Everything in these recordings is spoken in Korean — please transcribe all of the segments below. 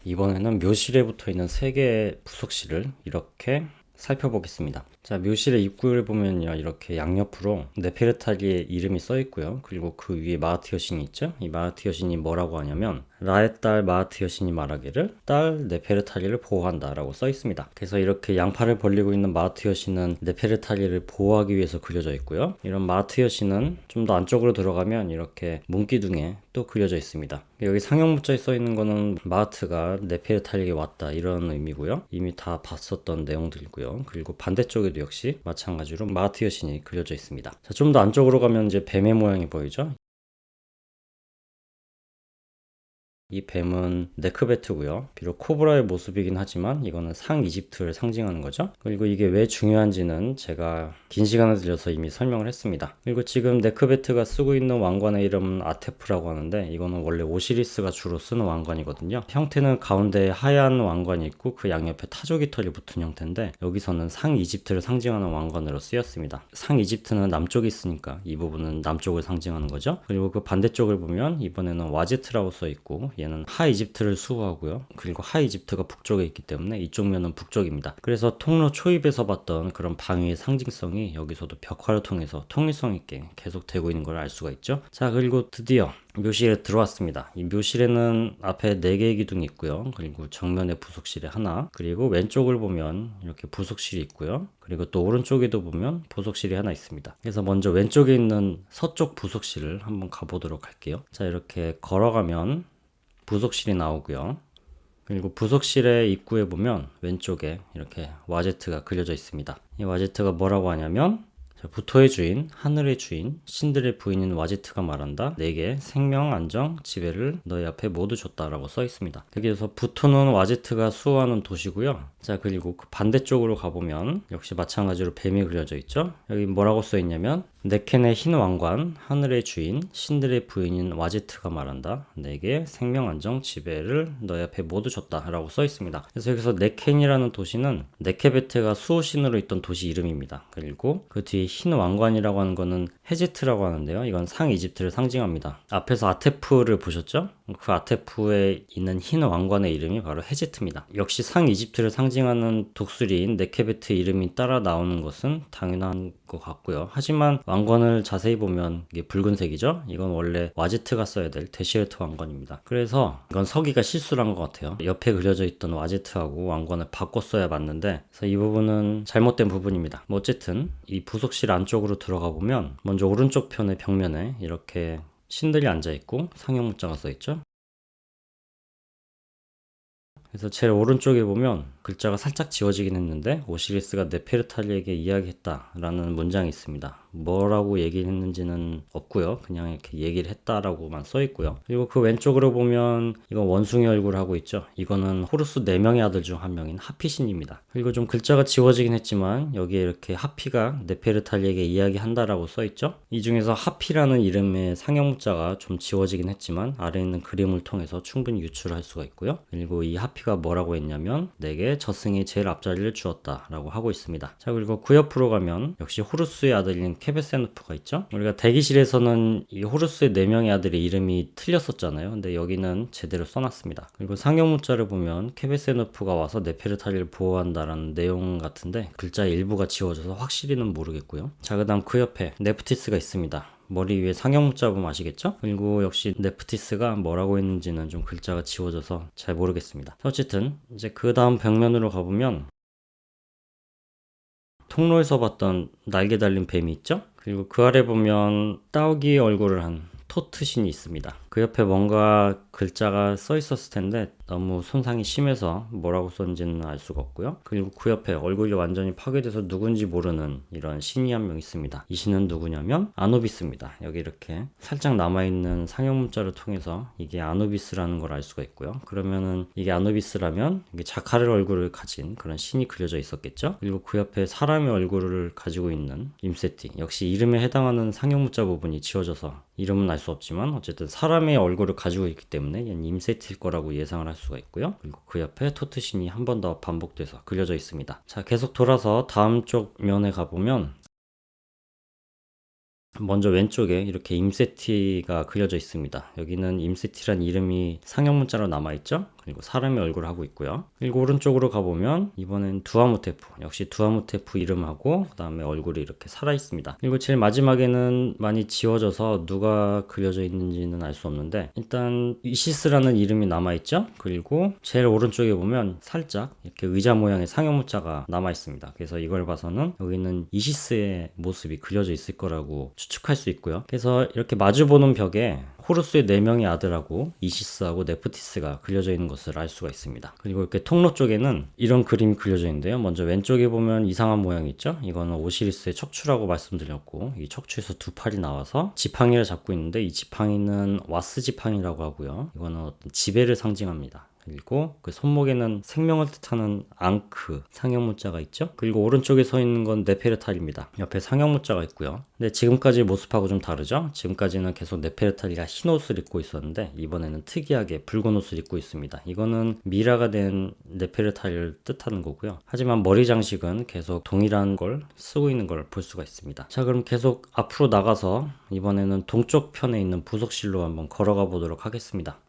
이번에는 묘실에 붙어 있는 3개의 부속실을 이렇게 살펴보겠습니다. 자, 묘실의 입구를 보면요, 이렇게 양옆으로 네페르타리의 이름이 써 있고요. 그리고 그 위에 마하트 여신이 있죠. 이 마하트 여신이 뭐라고 하냐면 라의 딸 마하트 여신이 말하기를 딸 네페르타리를 보호한다 라고 써 있습니다. 그래서 이렇게 양팔을 벌리고 있는 마하트 여신은 네페르타리를 보호하기 위해서 그려져 있고요. 이런 마하트 여신은 좀 더 안쪽으로 들어가면 이렇게 문기둥에 또 그려져 있습니다. 여기 상형 문자에 써 있는 거는 마하트가 네페르타리에게 왔다 이런 의미고요. 이미 다 봤었던 내용들이고요. 그리고 반대쪽에도 역시 마찬가지로 마하트 여신이 그려져 있습니다. 자, 좀 더 안쪽으로 가면 이제 뱀의 모양이 보이죠? 이 뱀은 네크베트고요. 비록 코브라의 모습이긴 하지만 이거는 상 이집트를 상징하는 거죠. 그리고 이게 왜 중요한지는 제가 긴 시간을 들여서 이미 설명을 했습니다. 그리고 지금 네크베트가 쓰고 있는 왕관의 이름은 아테프라고 하는데 이거는 원래 오시리스가 주로 쓰는 왕관이거든요. 형태는 가운데 하얀 왕관이 있고 그 양옆에 타조기 털이 붙은 형태인데 여기서는 상 이집트를 상징하는 왕관으로 쓰였습니다. 상 이집트는 남쪽에 있으니까 이 부분은 남쪽을 상징하는 거죠. 그리고 그 반대쪽을 보면 이번에는 와제트라고 써 있고 얘는 하 이집트를 수호하고요. 그리고 하 이집트가 북쪽에 있기 때문에 이쪽 면은 북쪽입니다. 그래서 통로 초입에서 봤던 그런 방위의 상징성이 여기서도 벽화를 통해서 통일성 있게 계속 되고 있는 걸 알 수가 있죠. 자, 그리고 드디어 묘실에 들어왔습니다. 이 묘실에는 앞에 4개의 기둥이 있고요. 그리고 정면에 부속실에 하나, 그리고 왼쪽을 보면 이렇게 부속실이 있고요. 그리고 또 오른쪽에도 보면 부속실이 하나 있습니다. 그래서 먼저 왼쪽에 있는 서쪽 부속실을 한번 가보도록 할게요. 자, 이렇게 걸어가면 부속실이 나오고요. 그리고 부속실의 입구에 보면 왼쪽에 이렇게 와제트가 그려져 있습니다. 이 와제트가 뭐라고 하냐면 부토의 주인, 하늘의 주인, 신들의 부인인 와제트가 말한다. 내게 생명, 안정, 지배를 너희 앞에 모두 줬다라고 써 있습니다. 여기에서 부토는 와제트가 수호하는 도시고요. 자, 그리고 그 반대쪽으로 가보면 역시 마찬가지로 뱀이 그려져 있죠. 여기 뭐라고 써 있냐면 네켄의 흰 왕관, 하늘의 주인, 신들의 부인인 와제트가 말한다. 내게 생명, 안정, 지배를 너희 앞에 모두 줬다 라고 써 있습니다. 그래서 여기서 네켄이라는 도시는 네케베트가 수호신으로 있던 도시 이름입니다. 그리고 그 뒤에 흰 왕관이라고 하는 거는 헤제트라고 하는데요. 이건 상 이집트를 상징합니다. 앞에서 아테프를 보셨죠? 그 아테프에 있는 흰 왕관의 이름이 바로 헤제트입니다. 역시 상 이집트를 상징하는 독수리인 네케베트 이름이 따라 나오는 것은 당연한 것 같고요. 하지만 왕관을 자세히 보면 이게 붉은색이죠? 이건 원래 와제트가 써야 될 데시에트 왕관입니다. 그래서 이건 서기가 실수를 한 것 같아요. 옆에 그려져 있던 와제트하고 왕관을 바꿔 써야 맞는데 그래서 이 부분은 잘못된 부분입니다. 뭐 어쨌든 이 부속실 안쪽으로 들어가 보면 먼저 오른쪽 편의 벽면에 이렇게 신들이 앉아있고 상형 문자가 써있죠? 그래서 제일 오른쪽에 보면 글자가 살짝 지워지긴 했는데 오시리스가 네페르타리에게 이야기했다라는 문장이 있습니다. 뭐라고 얘기를 했는지는 없고요. 그냥 이렇게 얘기를 했다라고만 써 있고요. 그리고 그 왼쪽으로 보면 이건 원숭이 얼굴 하고 있죠. 이거는 호루스 4명의 아들 중 한 명인 하피신입니다. 그리고 좀 글자가 지워지긴 했지만 여기에 이렇게 하피가 네페르타리에게 이야기한다라고 써 있죠. 이 중에서 하피라는 이름의 상형 문자가 좀 지워지긴 했지만 아래에 있는 그림을 통해서 충분히 유출할 수가 있고요. 그리고 이 하피가 뭐라고 했냐면 내게 저승이 제일 앞자리를 주었다 라고 하고 있습니다. 자, 그리고 그 옆으로 가면 역시 호루스의 아들인 케베세누프가 있죠. 우리가 대기실에서는 이 호루스의 4명의 아들의 이름이 틀렸었잖아요. 근데 여기는 제대로 써놨습니다. 그리고 상형 문자를 보면 케베세누프가 와서 네페르타리를 보호한다라는 내용 같은데 글자의 일부가 지워져서 확실히는 모르겠고요. 자, 그 다음 그 옆에 네프티스가 있습니다. 머리 위에 상형 문자 보면 아시겠죠? 그리고 역시 네프티스가 뭐라고 했는지는 좀 글자가 지워져서 잘 모르겠습니다. 어쨌든 이제 그 다음 벽면으로 가보면 통로에서 봤던 날개 달린 뱀이 있죠? 그리고 그 아래 보면 따오기의 얼굴을 한 토트신이 있습니다. 그 옆에 뭔가 글자가 써 있었을 텐데 너무 손상이 심해서 뭐라고 썼는지는 알 수가 없고요. 그리고 그 옆에 얼굴이 완전히 파괴돼서 누군지 모르는 이런 신이 한 명 있습니다. 이 신은 누구냐면 아누비스입니다. 여기 이렇게 살짝 남아있는 상형 문자를 통해서 이게 아누비스라는 걸 알 수가 있고요. 그러면은 이게 아누비스라면 이게 자카르 얼굴을 가진 그런 신이 그려져 있었겠죠. 그리고 그 옆에 사람의 얼굴을 가지고 있는 임세티, 역시 이름에 해당하는 상형 문자 부분이 지워져서 이름은 알 수 없지만 어쨌든 사람의 얼굴을 가지고 있기 때문에 얘는 임세티일 거라고 예상을 할 수가 있고요. 그리고 그 옆에 토트신이 한 번 더 반복돼서 그려져 있습니다. 자, 계속 돌아서 다음 쪽 면에 가보면 먼저 왼쪽에 이렇게 임세티가 그려져 있습니다. 여기는 임세티란 이름이 상형 문자로 남아있죠. 그리고 사람의 얼굴을 하고 있고요. 그리고 오른쪽으로 가보면 이번엔 두아모테프, 역시 두아모테프 이름하고 그 다음에 얼굴이 이렇게 살아 있습니다. 그리고 제일 마지막에는 많이 지워져서 누가 그려져 있는지는 알 수 없는데 일단 이시스라는 이름이 남아있죠. 그리고 제일 오른쪽에 보면 살짝 이렇게 의자 모양의 상형문자가 남아있습니다. 그래서 이걸 봐서는 여기는 이시스의 모습이 그려져 있을 거라고 추측할 수 있고요. 그래서 이렇게 마주보는 벽에 호루스의 4명의 아들하고 이시스하고 네프티스가 그려져 있는 것을 알 수가 있습니다. 그리고 이렇게 통로 쪽에는 이런 그림이 그려져 있는데요. 먼저 왼쪽에 보면 이상한 모양이 있죠. 이거는 오시리스의 척추라고 말씀드렸고, 이 척추에서 두 팔이 나와서 지팡이를 잡고 있는데 이 지팡이는 와스 지팡이라고 하고요. 이거는 어떤 지배를 상징합니다. 그리고 그 손목에는 생명을 뜻하는 앙크 상형 문자가 있죠. 그리고 오른쪽에 서 있는 건 네페르탈입니다. 옆에 상형 문자가 있고요. 근데 지금까지 모습하고 좀 다르죠. 지금까지는 계속 네페르탈리가 흰 옷을 입고 있었는데 이번에는 특이하게 붉은 옷을 입고 있습니다. 이거는 미라가 된 네페르탈리를 뜻하는 거고요. 하지만 머리 장식은 계속 동일한 걸 쓰고 있는 걸 볼 수가 있습니다. 자, 그럼 계속 앞으로 나가서 이번에는 동쪽 편에 있는 부속실로 한번 걸어가 보도록 하겠습니다.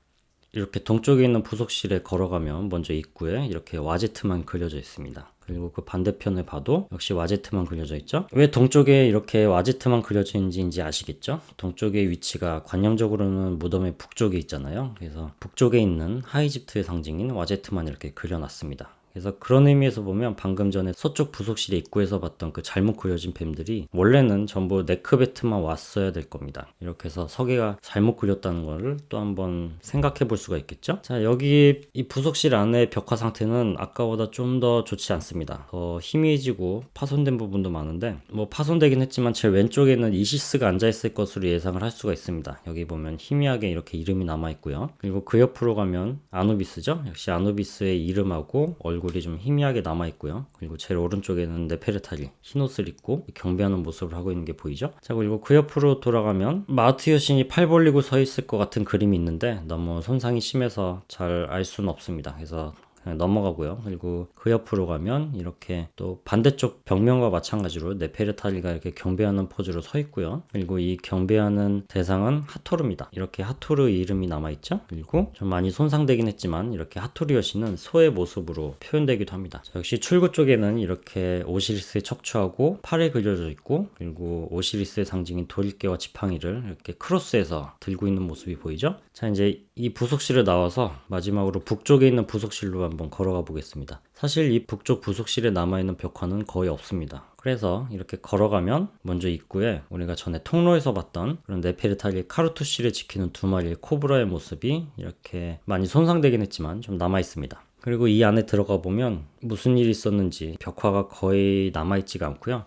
이렇게 동쪽에 있는 부속실에 걸어가면 먼저 입구에 이렇게 와제트만 그려져 있습니다. 그리고 그 반대편을 봐도 역시 와제트만 그려져 있죠. 왜 동쪽에 이렇게 와제트만 그려져 있는지 아시겠죠? 동쪽의 위치가 관념적으로는 무덤의 북쪽에 있잖아요. 그래서 북쪽에 있는 하이집트의 상징인 와제트만 이렇게 그려놨습니다. 그래서 그런 의미에서 보면 방금 전에 서쪽 부속실의 입구에서 봤던 그 잘못 그려진 뱀들이 원래는 전부 네크베트만 왔어야 될 겁니다. 이렇게 해서 설계가 잘못 그렸다는 거를 또 한번 생각해 볼 수가 있겠죠. 자, 여기 이 부속실 안의 벽화 상태는 아까보다 좀 더 좋지 않습니다. 더 희미해지고 파손된 부분도 많은데 뭐 파손되긴 했지만 제일 왼쪽에는 이시스가 앉아있을 것으로 예상을 할 수가 있습니다. 여기 보면 희미하게 이렇게 이름이 남아있고요. 그리고 그 옆으로 가면 아누비스죠. 역시 아누비스의 이름하고 얼굴이 좀 희미하게 남아있고요. 그리고 제일 오른쪽에는 네페르탈리 흰옷을 입고 경배하는 모습을 하고 있는 게 보이죠. 자, 그리고 그 옆으로 돌아가면 마트 여신이 팔 벌리고 서 있을 것 같은 그림이 있는데 너무 손상이 심해서 잘 알 수는 없습니다. 그래서 그냥 넘어가고요. 그리고 그 옆으로 가면 이렇게 또 반대쪽 벽면과 마찬가지로 네페르탈리가 이렇게 경배하는 포즈로 서 있고요. 그리고 이 경배하는 대상은 하토르입니다. 이렇게 하토르 이름이 남아있죠. 그리고 좀 많이 손상되긴 했지만 이렇게 하토르 여신은 소의 모습으로 표현되기도 합니다. 자, 역시 출구 쪽에는 이렇게 오시리스의 척추하고 팔에 그려져 있고, 그리고 오시리스의 상징인 도릴개와 지팡이를 이렇게 크로스해서 들고 있는 모습이 보이죠. 자, 이제 이 부속실을 나와서 마지막으로 북쪽에 있는 부속실로 한번 걸어가 보겠습니다. 사실 이 북쪽 부속실에 남아있는 벽화는 거의 없습니다. 그래서 이렇게 걸어가면 먼저 입구에 우리가 전에 통로에서 봤던 그런 네페르탈리 카르투시를 지키는 두 마리의 코브라의 모습이 이렇게 많이 손상되긴 했지만 좀 남아있습니다. 그리고 이 안에 들어가 보면 무슨 일이 있었는지 벽화가 거의 남아있지가 않고요.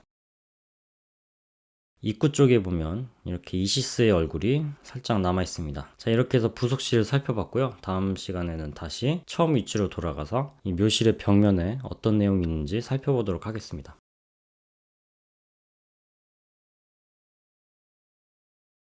입구 쪽에 보면 이렇게 이시스의 얼굴이 살짝 남아 있습니다. 자, 이렇게 해서 부속실을 살펴봤고요. 다음 시간에는 다시 처음 위치로 돌아가서 이 묘실의 벽면에 어떤 내용이 있는지 살펴보도록 하겠습니다.